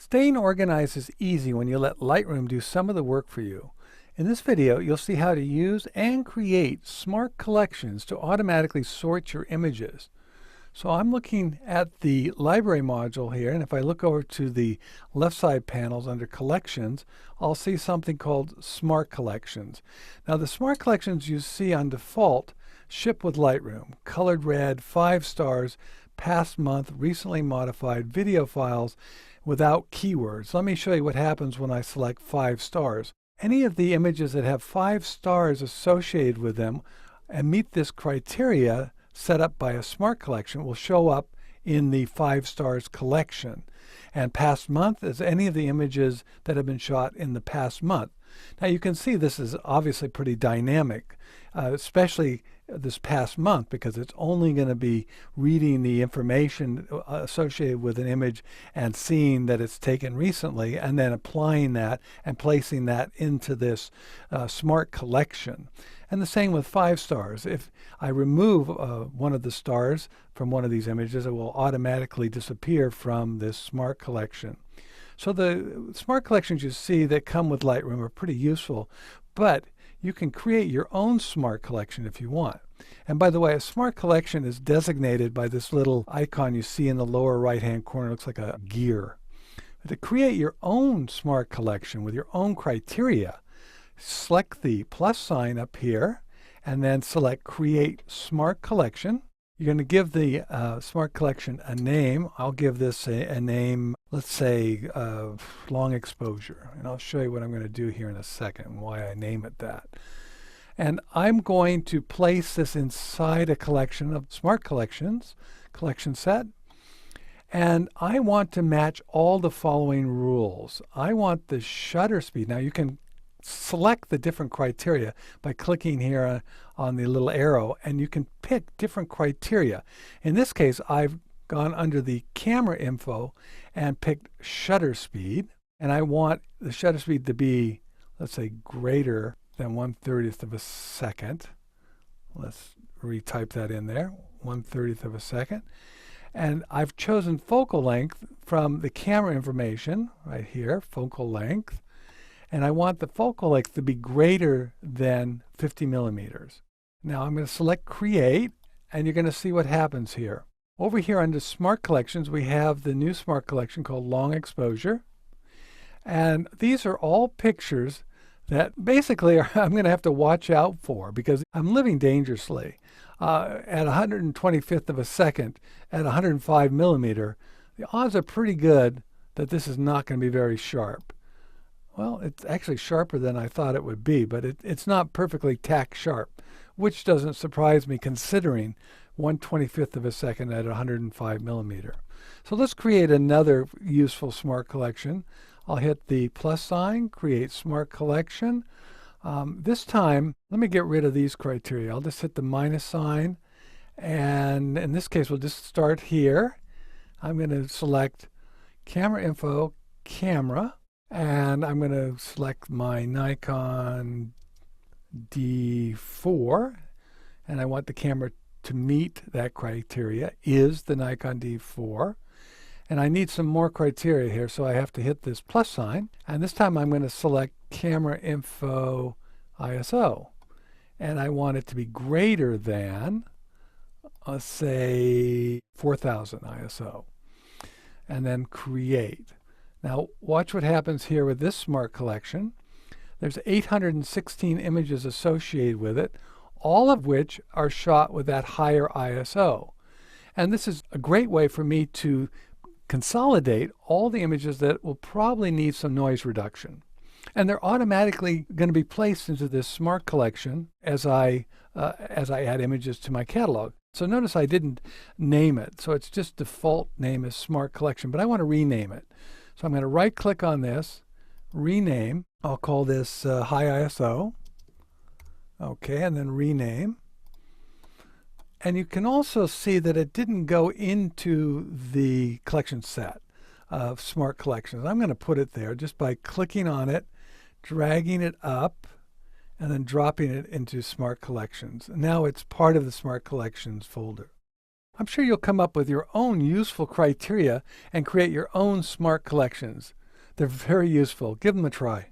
Staying organized is easy when you let Lightroom do some of the work for you. In this video, you'll see how to use and create smart collections to automatically sort your images. So I'm looking at the library module here, and if I look over to the left side panels under collections, I'll see something called smart collections. Now the smart collections you see on default ship with Lightroom. Colored red, 5 stars, past month, recently modified, video files without keywords. Let me show you what happens when I select 5 stars. Any of the images that have 5 stars associated with them and meet this criteria set up by a smart collection will show up in the 5 stars collection. And past month is any of the images that have been shot in the past month. Now you can see this is obviously pretty dynamic, especially this past month, because it's only going to be reading the information associated with an image and seeing that it's taken recently and then applying that and placing that into this smart collection. And the same with 5 stars. If I remove one of the stars from one of these images, it will automatically disappear from this smart collection. So the smart collections you see that come with Lightroom are pretty useful, but you can create your own smart collection if you want. And by the way, a smart collection is designated by this little icon you see in the lower right hand corner. It looks like a gear. But to create your own smart collection with your own criteria, select the plus sign up here and then select Create Smart Collection. You're going to give the smart collection a name. I'll give this a name, let's say long exposure. And I'll show you what I'm going to do here in a second and why I name it that. And I'm going to place this inside a collection of smart collections, collection set. And I want to match all the following rules. I want the shutter speed. Now you can select the different criteria by clicking here on the little arrow, and you can pick different criteria. In this case, I've gone under the camera info and picked shutter speed, and I want the shutter speed to be, let's say, greater than 1/30th of a second. Let's retype that in there, 1/30th of a second. And I've chosen focal length from the camera information right here, focal length. And I want the focal length to be greater than 50 millimeters. Now I'm going to select Create, and you're going to see what happens here. Over here under Smart Collections, we have the new Smart Collection called Long Exposure. And these are all pictures that basically I'm going to have to watch out for because I'm living dangerously. At 125th of a second, at 105 millimeter, the odds are pretty good that this is not going to be very sharp. Well, it's actually sharper than I thought it would be, but it's not perfectly tack sharp, which doesn't surprise me considering 1/25th of a second at 105 millimeter. So let's create another useful smart collection. I'll hit the plus sign, Create Smart Collection. This time, let me get rid of these criteria. I'll just hit the minus sign, and in this case, we'll just start here. I'm going to select Camera Info, Camera. And I'm going to select my Nikon D4, and I want the camera to meet that criteria, is the Nikon D4. And I need some more criteria here, so I have to hit this plus sign. And this time I'm going to select Camera Info ISO. And I want it to be greater than, let's say, 4000 ISO. And then Create. Now watch what happens here with this smart collection. There's 816 images associated with it, all of which are shot with that higher ISO. And this is a great way for me to consolidate all the images that will probably need some noise reduction. And they're automatically going to be placed into this smart collection as I add images to my catalog. So notice I didn't name it. So it's just default name is Smart Collection, but I want to rename it. So I'm going to right click on this, rename. I'll call this High ISO. Okay, and then rename. And you can also see that it didn't go into the collection set of Smart Collections. I'm going to put it there just by clicking on it, dragging it up, and then dropping it into Smart Collections. Now it's part of the Smart Collections folder. I'm sure you'll come up with your own useful criteria and create your own smart collections. They're very useful. Give them a try.